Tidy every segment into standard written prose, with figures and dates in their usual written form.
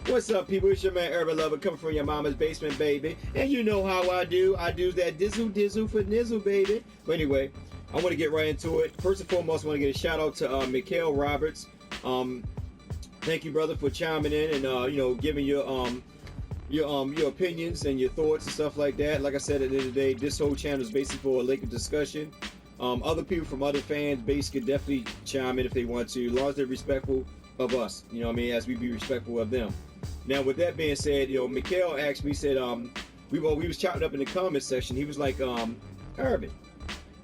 What's up, people? It's your man Urban Lover coming from your mama's basement, baby. And you know how I do. I do that dizzle for nizzle, baby. But anyway, I want to get right into it. First and foremost, I want to get a shout out to Mikhail Roberts. Thank you, brother, for chiming in and giving your opinions and your thoughts and stuff like that. Like I said, at the end of the day, this whole channel is basically for a Laker discussion. Other people from other fans basically could definitely chime in if they want to, as long as they're respectful of us. You know what I mean? As we be respectful of them. Now, with that being said, Mikhail asked me, said, we was chopping up in the comment section. He was like, Urban,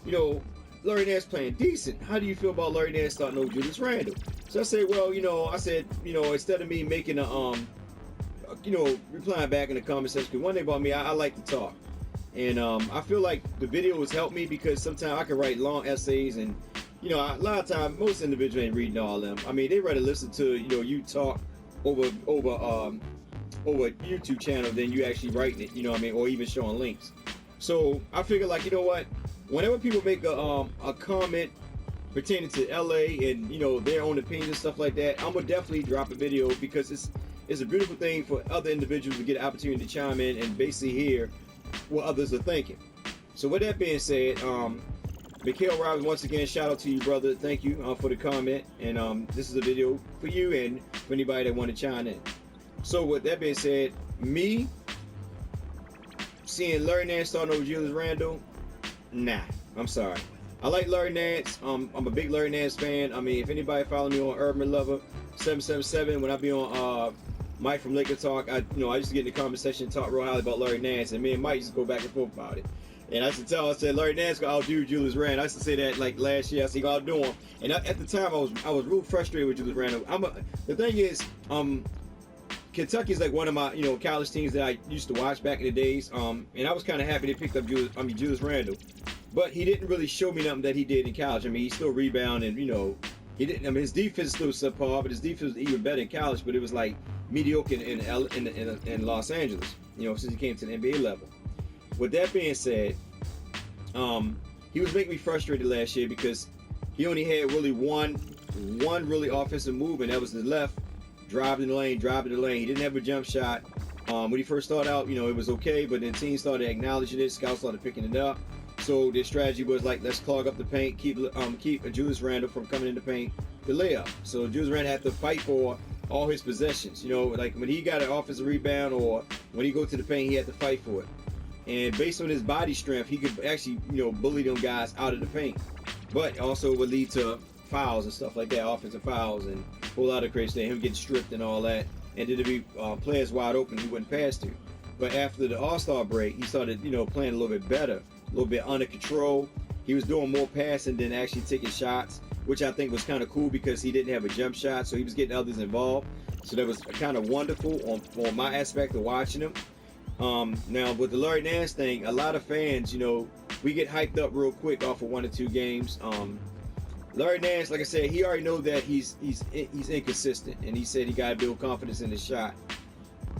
Larry Nance playing decent. How do you feel about Larry Nance starting over Julius Randle? So I said, well, instead of me making replying back in the comment section, because one thing about me, I like to talk. And I feel like the video has helped me because sometimes I can write long essays and, a lot of times most individuals ain't reading all of them. I mean, they rather listen to, you talk over YouTube channel than you actually writing it, or even showing links. So I figure, like, whenever people make a comment pertaining to LA and their own opinions and stuff like that, I'm gonna definitely drop a video because it's a beautiful thing for other individuals to get an opportunity to chime in and basically hear what others are thinking. So with that being said, Mikhail Roberts, once again, shout out to you, brother. Thank you for the comment, and this is a video for you and for anybody that want to chime in. So with that being said, me seeing Larry Nance starting over Julius Randle, nah, I'm sorry. I like Larry Nance. I'm a big Larry Nance fan. I mean, if anybody follow me on Urban Lover 777, when I be on Mike from Laker Talk, I used to get in the comment section and talk real highly about Larry Nance, and me and Mike used to go back and forth about it. And I used to tell, I said, Larry Nance gonna outdo Julius Randle. I used to say that like last year. I said, I'll do him. And at the time, I was real frustrated with Julius Randle. The thing is, Kentucky's like one of my college teams that I used to watch back in the days. And I was kind of happy they picked up Julius Randle, but he didn't really show me nothing that he did in college. I mean, he still rebounded, and he didn't. I mean, his defense is still subpar, but his defense was even better in college. But it was like mediocre in Los Angeles, since he came to the NBA level. With that being said, he was making me frustrated last year because he only had really one really offensive move, and that was his left, drive in the lane. He didn't have a jump shot. When he first started out, it was okay, but then teams started acknowledging it, scouts started picking it up. So their strategy was like, let's clog up the paint, keep Julius Randle from coming in the paint to layup. So Julius Randle had to fight for all his possessions. Like when he got an offensive rebound or when he go to the paint, he had to fight for it. And based on his body strength, he could actually, bully them guys out of the paint. But also would lead to fouls and stuff like that, offensive fouls and a whole lot of crazy things, him getting stripped and all that. And then to be players wide open he wouldn't pass to. But after the All-Star break, he started, playing a little bit better, a little bit under control. He was doing more passing than actually taking shots, which I think was kind of cool because he didn't have a jump shot, so he was getting others involved. So that was kind of wonderful on my aspect of watching him. Now with the Larry Nance thing, a lot of fans, we get hyped up real quick off of 1 or 2 games. Larry Nance, like I said, he already know that he's inconsistent, and he said he got to build confidence in his shot.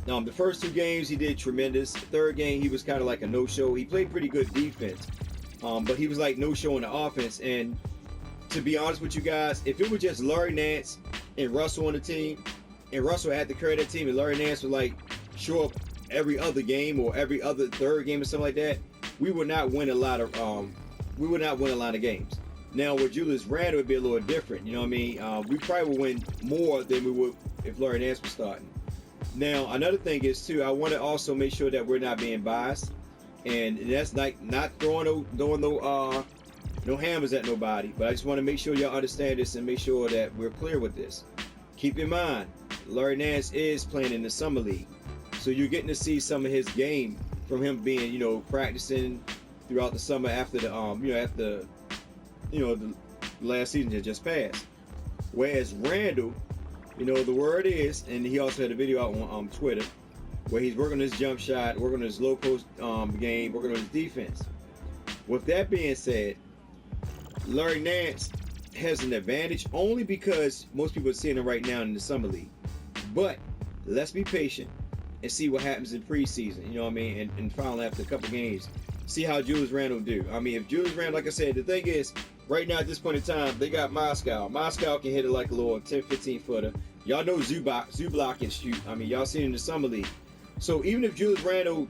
The first 2 games he did tremendous. The third game he was kind of like a no-show. He played pretty good defense, but he was like no-show in the offense. And to be honest with you guys, if it was just Larry Nance and Russell on the team, and Russell had to carry that team, and Larry Nance would like show up every other game or every other third game or something like that, we would not win a lot of games. Now with Julius Randle, it'd be a little different. You know what I mean? We probably would win more than we would if Larry Nance was starting. Now another thing is too, I want to also make sure that we're not being biased, and that's like not throwing no hammers at nobody. But I just want to make sure y'all understand this and make sure that we're clear with this. Keep in mind, Larry Nance is playing in the summer league. So you're getting to see some of his game from him being, practicing throughout the summer after the the last season that just passed. Whereas Randle, the word is, and he also had a video out on Twitter where he's working on his jump shot, working on his low post game, working on his defense. With that being said, Larry Nance has an advantage only because most people are seeing him right now in the summer league. But let's be patient and see what happens in preseason, you know what I mean? And finally, after a couple games, see how Julius Randle do. I mean, if Julius Randle, like I said, the thing is, right now at this point in time, they got Moscow. Moscow can hit it like a little 10, 15 footer. Y'all know Zubac can shoot. I mean, y'all seen in the summer league. So even if Julius Randle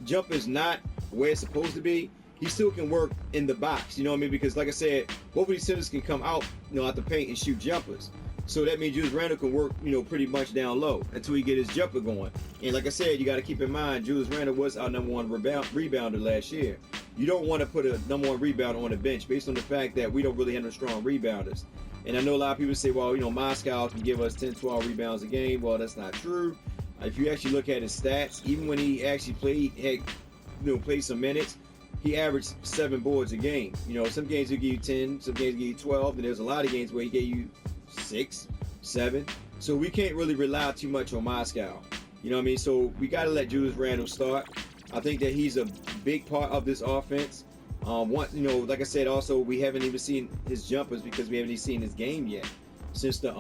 jumper is not where it's supposed to be, he still can work in the box. You know what I mean? Because like I said, both of these centers can come out, out the paint and shoot jumpers. So that means Julius Randle can work, pretty much down low until he get his jumper going. And like I said, you got to keep in mind, Julius Randle was our #1 rebounder last year. You don't want to put a #1 rebounder on the bench based on the fact that we don't really have no strong rebounders. And I know a lot of people say, well, Moscow can give us 10, 12 rebounds a game. Well, that's not true. If you actually look at his stats, even when he actually played some minutes, he averaged 7 boards a game. Some games he'll give you 10, some games he'll give you 12, and there's a lot of games where he gave you 6, 7. So we can't really rely too much on Moscow. You know what I mean? So we got to let Julius Randle start. I think that he's a big part of this offense. Like I said, also we haven't even seen his jumpers because we haven't even seen his game yet since the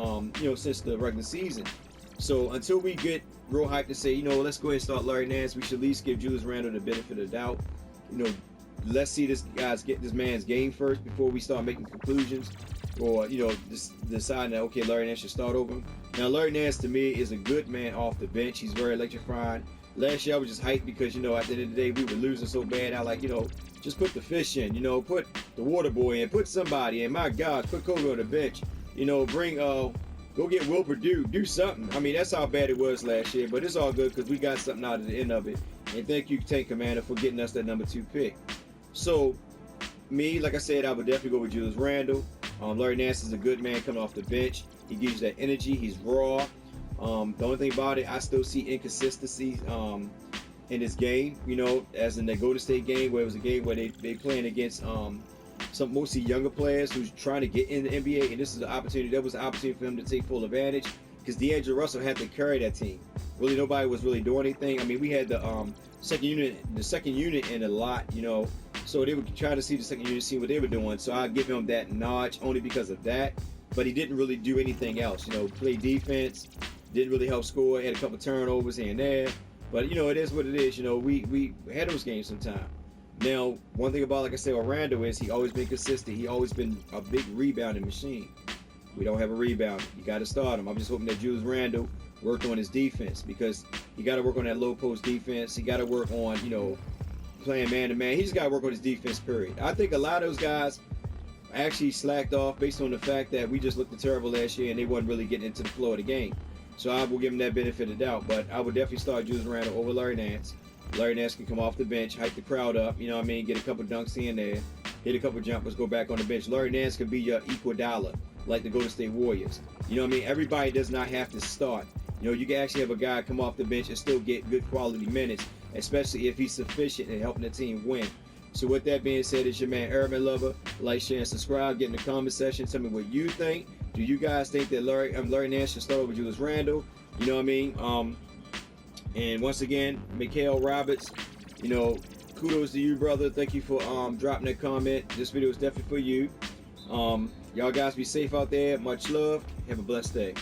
regular season. So until we get real hyped to say, let's go ahead and start Larry Nance, we should at least give Julius Randle the benefit of the doubt. Let's see this man's game first before we start making conclusions or deciding that okay, Larry Nance should start over him. Now Larry Nance to me is a good man off the bench. He's very electrifying. Last year I was just hyped because at the end of the day we were losing so bad. I just put the fish in, put the water boy in, put somebody in. My gosh, put Kobe on the bench. Bring go get Will Perdue, do something. I mean, that's how bad it was last year, but it's all good because we got something out of the end of it. And thank you, Tank Commander, for getting us that #2 pick. So, me, like I said, I would definitely go with Julius Randle. Larry Nance is a good man coming off the bench. He gives you that energy. He's raw. The only thing about it, I still see inconsistency in this game. As in the Golden State game, where it was a game where they playing against some mostly younger players who's trying to get in the NBA, and this is an opportunity. That was an opportunity for him to take full advantage because D'Angelo Russell had to carry that team. Really, nobody was really doing anything. I mean, we had the second unit in a lot, so they were trying to see the second unit, see what they were doing. So I give him that nod only because of that. But he didn't really do anything else. Play defense, didn't really help score. Had a couple turnovers here and there. But it is what it is. We had those games sometimes. Now, one thing about, like I said, Randle is he always been consistent. He always been a big rebounding machine. We don't have a rebounder. You got to start him. I'm just hoping that Julius Randle worked on his defense because he got to work on that low post defense. He got to work on, playing man to man. He just got to work on his defense, period. I think a lot of those guys actually slacked off based on the fact that we just looked terrible last year and they wasn't really getting into the flow of the game. So I will give him that benefit of the doubt. But I would definitely start Julius Randle over Larry Nance. Larry Nance can come off the bench, hype the crowd up, get a couple dunks in there, hit a couple jumpers, go back on the bench. Larry Nance can be your Iguodala, like the Golden State Warriors. Everybody does not have to start. You can actually have a guy come off the bench and still get good quality minutes, especially if he's sufficient in helping the team win. So with that being said, it's your man Urban Lover. Like, share, and subscribe. Get in the comment section. Tell me what you think. Do you guys think that Larry Nance should start over Julius Randle? You know what I mean? And once again, Mikhail Roberts, kudos to you, brother. Thank you for dropping that comment. This video is definitely for you. Y'all guys be safe out there. Much love. Have a blessed day.